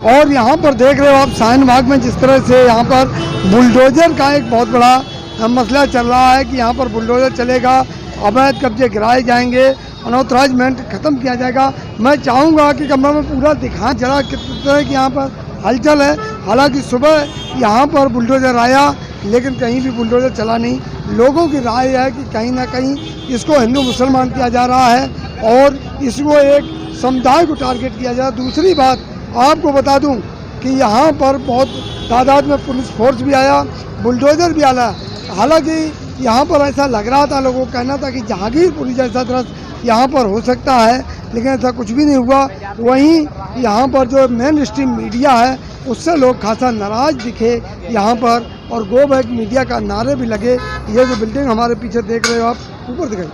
और यहाँ पर देख रहे हो आप शाहीन बाग में जिस तरह से यहाँ पर बुलडोजर का एक बहुत बड़ा मसला चल रहा है कि यहाँ पर बुलडोजर चलेगा, अवैध कब्जे गिराए जाएंगे, अनऑथराइजमेंट ख़त्म किया जाएगा। मैं चाहूँगा कि कमरा में पूरा दिखाएं जरा किस तरह की यहाँ पर हलचल है। हालांकि सुबह यहाँ पर बुलडोजर आया लेकिन कहीं भी बुलडोजर चला नहीं। लोगों की राय है कि कहीं ना कहीं इसको हिंदू मुसलमान किया जा रहा है और इसको एक समुदाय को टारगेट किया जा रहा है। दूसरी बात आपको बता दूं कि यहाँ पर बहुत तादाद में पुलिस फोर्स भी आया, बुलडोजर भी आया। हालांकि यहाँ पर ऐसा लग रहा था, लोगों का कहना था कि जहांगीरपुरी जैसा दृश्य यहाँ पर हो सकता है, लेकिन ऐसा कुछ भी नहीं हुआ। वहीं यहाँ पर जो मेन स्ट्रीम मीडिया है उससे लोग खासा नाराज दिखे यहाँ पर, और गो बैक मीडिया का नारे भी लगे। ये जो बिल्डिंग हमारे पीछे देख रहे हो आप, ऊपर दिखाई,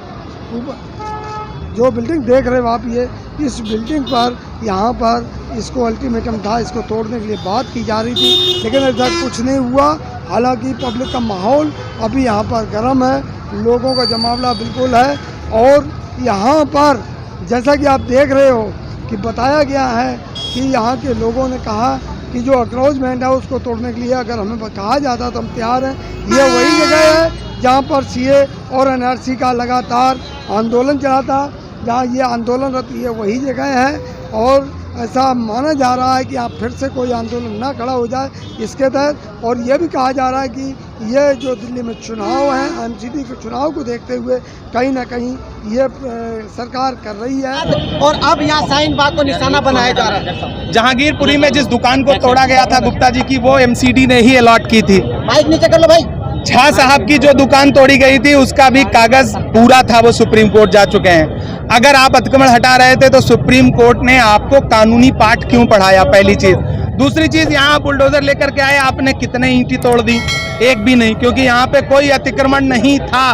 ऊपर जो बिल्डिंग देख रहे हो आप, ये इस बिल्डिंग पर यहाँ पर इसको अल्टीमेटम था, इसको तोड़ने के लिए बात की जा रही थी, लेकिन ऐसा कुछ नहीं हुआ। हालांकि पब्लिक का माहौल अभी यहाँ पर गर्म है, लोगों का जमावड़ा बिल्कुल है। और यहाँ पर जैसा कि आप देख रहे हो कि बताया गया है कि यहाँ के लोगों ने कहा कि जो अक्रोचमेंट है उसको तोड़ने के लिए अगर हमें कहा जाता तो हम तैयार हैं। ये वही जगह है जहाँ पर सीए और एनआरसी का लगातार आंदोलन चला था, जहाँ ये आंदोलनरत ये वही जगह है। और ऐसा माना जा रहा है कि आप फिर से कोई आंदोलन ना खड़ा हो जाए इसके तहत। और ये भी कहा जा रहा है कि ये जो दिल्ली में चुनाव है, एमसीडी के चुनाव को देखते हुए कहीं ना कहीं ये सरकार कर रही है। और अब यहाँ शाहीन बाग को निशाना बनाया जा रहा है। जहांगीरपुरी में जिस दुकान को तोड़ा गया था गुप्ता जी की, वो एमसीडी ने ही अलॉट की थी। माइक नीचे कर लो भाई। झा साहब की जो दुकान तोड़ी गई थी उसका भी कागज पूरा था, वो सुप्रीम कोर्ट जा चुके हैं। अगर आप अतिक्रमण हटा रहे थे तो सुप्रीम कोर्ट ने आपको कानूनी पाठ क्यों पढ़ाया, पहली चीज। दूसरी चीज, यहाँ बुलडोजर लेकर के आए, आपने कितने ईंटें तोड़ दी? एक भी नहीं, क्योंकि यहाँ पे कोई अतिक्रमण नहीं था।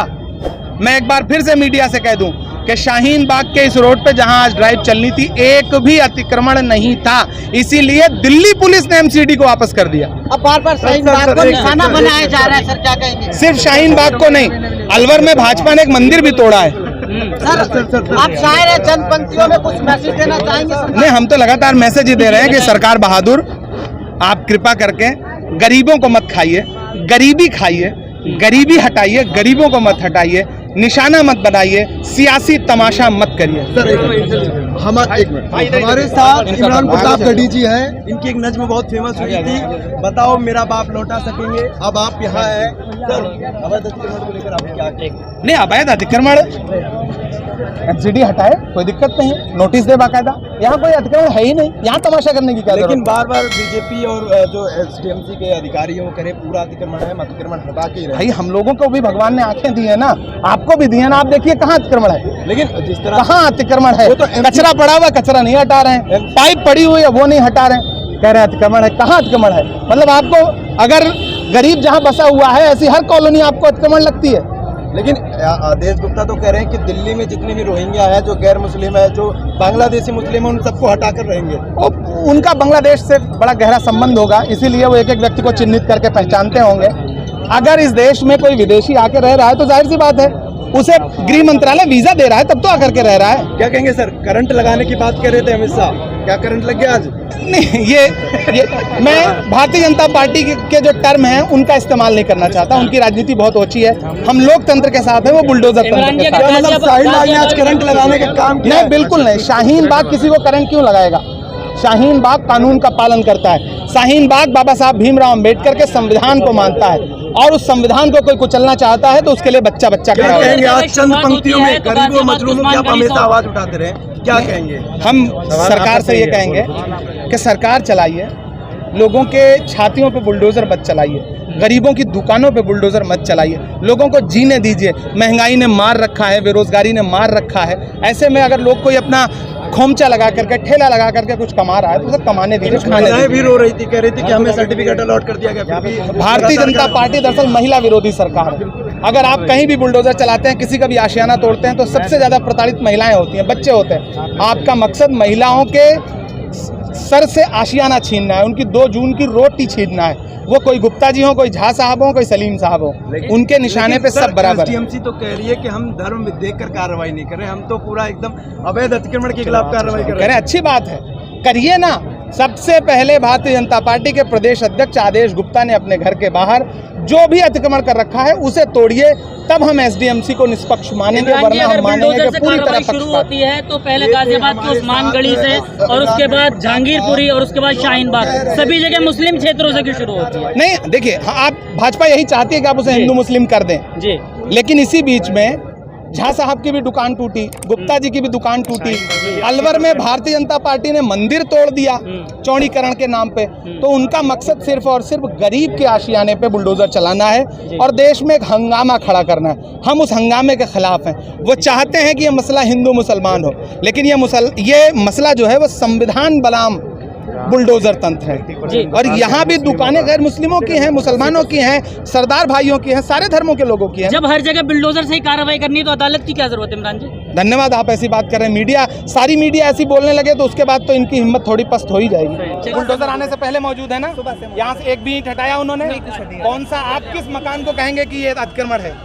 मैं एक बार फिर से मीडिया से कह दूं कि शाहीन बाग के इस रोड पे जहां आज ड्राइव चलनी थी, एक भी अतिक्रमण नहीं था, इसीलिए दिल्ली पुलिस ने एमसीडी को वापस कर दिया। अब बार बार शाहीन बाग को निशाना बनाया जा रहा है, सर क्या कहेंगे? सिर्फ शाहीन बाग को नहीं, अलवर में भाजपा ने एक मंदिर भी तोड़ा है। सर आप शायर है, चंद पंक्तियों में कुछ मैसेज देना चाहेंगे? नहीं, हम तो लगातार मैसेज ही दे रहे हैं कि सरकार बहादुर, आप कृपा करके गरीबों को मत खाइए, गरीबी खाइए, गरीबी हटाइए, गरीबों को मत हटाइए, निशाना मत बनाइए, सियासी तमाशा मत करिए। हमारे साथ इमरान प्रताप गढ़ी जी हैं, इनकी एक नज्म बहुत फेमस हुई थी, बताओ मेरा बाप लौटा सकेंगे। अब आप यहाँ हैं सर, अवैध अतिक्रमण को लेकर आप क्या कहेंगे? नहीं, अवैध अतिक्रमण एमसीडी हटाए, कोई दिक्कत नहीं, नोटिस दे बाकायदा। यहाँ कोई अतिक्रमण है ही नहीं, यहाँ तमाशा करने की क्या जरूरत? लेकिन बार बार बीजेपी और जो एसडीएमसी के अधिकारी हैं वो कह रहे पूरा अतिक्रमण है, अतिक्रमण हटा के रहे। भाई हम लोगों को भी भगवान ने आंखें दी है ना, आपको भी दी है ना, आप देखिए कहाँ अतिक्रमण है। लेकिन जिस तरह कहाँ अतिक्रमण है? तो कचरा पड़ा हुआ, कचरा नहीं हटा रहे हैं, पाइप पड़ी हुई है वो नहीं हटा रहे हैं, कह रहे हैं अतिक्रमण है। कहाँ अतिक्रमण है? मतलब आपको अगर गरीब जहाँ बसा हुआ है ऐसी हर कॉलोनी आपको अतिक्रमण लगती है। लेकिन आदेश गुप्ता तो कह रहे हैं कि दिल्ली में जितने भी रोहिंग्या है, जो गैर मुस्लिम है, जो बांग्लादेशी मुस्लिम है, उन सबको हटाकर रहेंगे। उनका बांग्लादेश से बड़ा गहरा संबंध होगा, इसीलिए वो एक एक व्यक्ति को चिन्हित करके पहचानते होंगे। अगर इस देश में कोई विदेशी आके रह रहा है तो जाहिर सी बात है उसे गृह मंत्रालय वीजा दे रहा है, तब तो आकर के रह रहा है। क्या कहेंगे सर, करंट लगाने की बात कर रहे थे अमित शाह, क्या करंट लग गया आज? नहीं, ये मैं भारतीय जनता पार्टी के जो टर्म हैं उनका इस्तेमाल नहीं करना चाहता, उनकी राजनीति बहुत ओछी है। हम लोकतंत्र के साथ है, वो बुलडोजर तंत्र के साथ। मतलब शाहीन बाग ने आज करंट लगाने का काम किया? नहीं, बिल्कुल नहीं। शाहीन बाग किसी को करंट क्यों लगाएगा? शाहीन बाग कानून का पालन करता है। शाहीन बाग बाबा साहब भीमराव अंबेडकर के संविधान को मानता है, और उस संविधान को कोई कुचलना चाहता है तो उसके लिए बच्चा बच्चा खड़ा कहेंगे। आज चंद पंक्तियों में गरीबों मजलूमों की आप हमेशा आवाज उठाते रहे, क्या कहेंगे? हम सरकार से ये कहेंगे कि सरकार चलाइए, लोगों के छातियों पे बुलडोजर मत चलाइए, गरीबों की दुकानों पे बुलडोजर मत चलाइए, लोगों को जीने दीजिए। महंगाई ने मार रखा है, बेरोजगारी ने मार रखा है, ऐसे में अगर लोग कोई अपना खोमचा लगा करके, ठेला लगा करके कुछ कमा रहा है तो उसे कमाने दीजिए, खाने दीजिए। भी रो रही थी, कह रही थी कि हमें सर्टिफिकेट अलॉट कर दिया गया। भारतीय जनता पार्टी दरअसल महिला विरोधी सरकार है। अगर आप कहीं भी बुलडोजर चलाते हैं, किसी का भी आशियाना तोड़ते हैं, तो सबसे ज्यादा प्रताड़ित महिलाएं होती हैं, बच्चे होते हैं। आपका मकसद महिलाओं के सर से आशियाना छीनना है, उनकी 2 जून की रोटी छीनना है। वो कोई गुप्ता जी हो, कोई झा साहब हो, कोई सलीम साहब हो, उनके निशाने पे सब बराबर। एसडीएमसी तो कह रही है कि हम धर्म देखकर कार्रवाई नहीं कर रहे, हम तो पूरा एकदम अवैध अतिक्रमण के खिलाफ कार्रवाई कर रहे हैं। अच्छी बात है, करिए ना, सबसे पहले भारतीय जनता पार्टी के प्रदेश अध्यक्ष आदेश गुप्ता ने अपने घर के बाहर जो भी अतिक्रमण कर रखा है उसे तोड़िए, तब हम एसडीएमसी को निष्पक्ष मानेंगे, वरना हम मानेंगे कि पूरी तरह शुरू होती है तो पहले गाजियाबाद की उस्मान गली से और उसके बाद जहांगीरपुरी और उसके बाद शाहीन बाग, सभी जगह मुस्लिम क्षेत्रों से क्यों शुरू होती है? नहीं देखिए, आप भाजपा यही चाहती है कि आप उसे हिंदू मुस्लिम कर दें जी, लेकिन इसी बीच में झा साहब की भी दुकान टूटी, गुप्ता जी की भी दुकान टूटी, अलवर में भारतीय जनता पार्टी ने मंदिर तोड़ दिया चौड़ीकरण के नाम पे, तो उनका मकसद सिर्फ और सिर्फ गरीब के आशियाने पे बुलडोजर चलाना है और देश में एक हंगामा खड़ा करना है। हम उस हंगामे के खिलाफ हैं। वो चाहते हैं कि ये मसला हिंदू मुसलमान हो, लेकिन ये मसला जो है वो संविधान बनाम बुलडोजर तंत्र है। और यहाँ भी दुकानें गैर मुस्लिमों की हैं, मुसलमानों की हैं, सरदार भाइयों की हैं, सारे धर्मों के लोगों की हैं। जब हर जगह बुलडोजर से ही कार्रवाई करनी है तो अदालत की क्या जरूरत है? इमरान जी धन्यवाद, आप ऐसी बात कर रहे हैं। मीडिया, सारी मीडिया ऐसी बोलने लगे तो उसके बाद तो इनकी हिम्मत थोड़ी पस्त हो ही जाएगी। बुलडोजर आने से पहले मौजूद है ना, यहाँ से एक भी ईंट हटाया उन्होंने? कौन सा, आप किस मकान को कहेंगे कि ये अतिक्रमण है?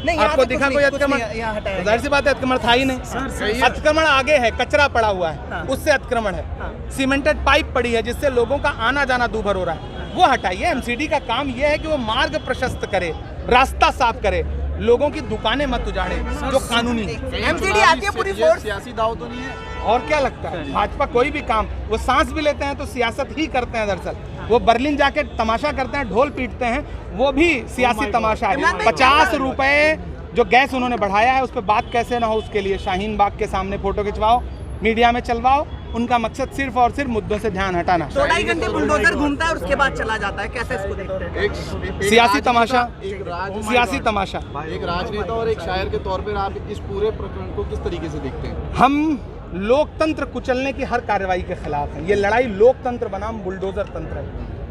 नहीं, आपको दिखा कोई अतिक्रमण? जाहिर सी बात है अतिक्रमण था ही नहीं। अतिक्रमण आगे है, कचरा पड़ा हुआ है, उससे अतिक्रमण है। सीमेंटेड पाइप पड़ी है जिससे लोगों का आना जाना दूभर हो रहा है, वो हटाइए। एमसीडी का काम ये है कि वो मार्ग प्रशस्त करे, रास्ता साफ करे, लोगों की दुकानें मत उजाड़े जो कानूनी है। एमसीडी आती है पूरी फोर्स। सियासी दाव तो नहीं है? और क्या लगता है भाजपा कोई भी काम, वो सांस भी लेते हैं तो सियासत ही करते हैं। दरअसल वो बर्लिन जाके तमाशा करते हैं, ढोल पीटते हैं, वो भी सियासी तमाशा है। 50 रुपए जो गैस उन्होंने बढ़ाया है उस पर बात कैसे ना हो, उसके लिए शाहीन बाग के सामने फोटो खिंचवाओ, मीडिया में चलवाओ। उनका मकसद सिर्फ और सिर्फ मुद्दों से ध्यान हटाना। 2-2.5 घंटे बुलडोजर घूमता है और उसके बाद चला जाता है, कैसे इसको देखते हैं? सियासी तमाशा, सियासी तमाशा। एक राजनेता और एक शायर के तौर पर आप इस पूरे प्रकरण को किस तरीके से देखते हैं? हम लोकतंत्र कुचलने की हर कार्रवाई के खिलाफ हैं। ये लड़ाई लोकतंत्र बनाम बुलडोजर तंत्र है,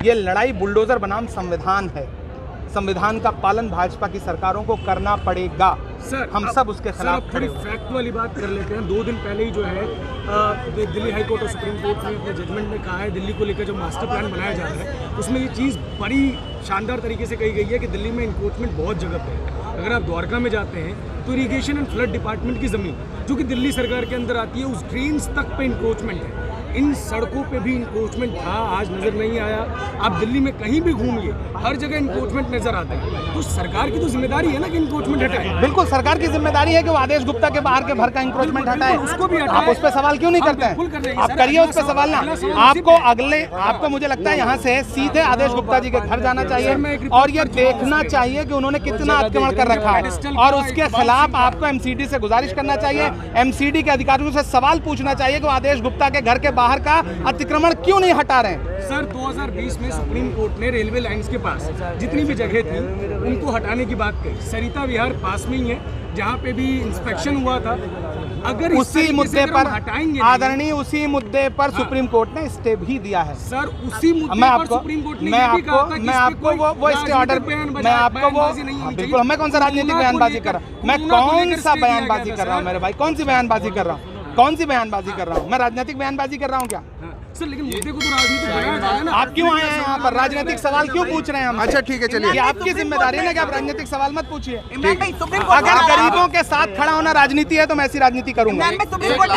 ये लड़ाई बुलडोजर बनाम संविधान है। संविधान का पालन भाजपा की सरकारों को करना पड़ेगा। सर, हम सब उसके खिलाफ खड़े। फैक्ट वाली बात कर लेते हैं। 2 दिन पहले ही जो है दिल्ली हाई कोर्ट और सुप्रीम कोर्ट ने अपने जजमेंट में कहा है, दिल्ली को लेकर जो मास्टर प्लान बनाया जा रहा है उसमें ये चीज़ बड़ी शानदार तरीके से कही गई है कि दिल्ली में इंक्रोचमेंट बहुत जगह पे है। अगर आप द्वारका में जाते हैं तो इरीगेशन एंड फ्लड डिपार्टमेंट की ज़मीन जो कि दिल्ली सरकार के अंदर आती है, उस ड्रेन्स तक पे इंक्रोचमेंट है। इन सड़कों पे भी इंक्रोचमेंट था, आज नजर नहीं आया। आप दिल्ली में कहीं भी घूमिए, हर जगह इंक्रोचमेंट नजर आता है। तो सरकार की तो जिम्मेदारी है ना कि इंक्रोचमेंट हटाए। बिल्कुल, सरकार की जिम्मेदारी है कि वो आदेश गुप्ता के बाहर के भर का इंक्रोचमेंट हटाए। उसको भी आप उस पर सवाल क्यों नहीं करते हैं? आप करिए उस पर सवाल ना। आपको मुझे लगता है यहाँ से सीधे आदेश गुप्ता जी के घर जाना चाहिए और ये देखना चाहिए कि उन्होंने कितना अतिक्रमण कर रखा है, और उसके खिलाफ आपको एमसीडी से गुजारिश करना चाहिए, एमसीडी के अधिकारियों से सवाल पूछना चाहिए कि वो आदेश गुप्ता के घर के बाहर का अतिक्रमण क्यों नहीं हटा रहे हैं। सर 2020 में सुप्रीम कोर्ट ने रेलवे लाइंस के पास जितनी भी जगह थी उनको हटाने की बात कही। सरिता विहार पास में ही है जहाँ पे भी इंस्पेक्शन हुआ था। अगर उसी मुद्दे पर हटाएंगे आदरणीय, उसी मुद्दे पर सुप्रीम कोर्ट ने स्टे भी दिया है। सर उसी मुद्दे पर सुप्रीम कोर्ट ने ये भी कहा था कि मैं आपको वो स्टे ऑर्डर, मैं आपको वो बिल्कुल, मैं कौन सा राजनीतिक बयानबाजी कर रहा हूँ? मैं कौन सा बयानबाजी कर रहा हूँ मेरे भाई? कौन सी बयानबाजी कर रहा हूँ? कौन सी बयानबाजी कर रहा हूँ? मैं राजनीतिक बयानबाजी कर रहा हूँ क्या? सर लेकिन मुद्दे को तो राजनीतिक बनाया जाता है ना। आप क्यों आए हैं यहाँ पर? राजनीतिक सवाल क्यों पूछ रहे हैं हम? अच्छा ठीक है, चलिए। ये आपकी जिम्मेदारी है ना कि आप राजनीतिक सवाल मत पूछिए। इमरान भाई, सुप्रीम कोर्ट अगर गरीबों के साथ खड़ा होना राजनीति है तो मैं ऐसी राजनीति करूंगा। Supreme court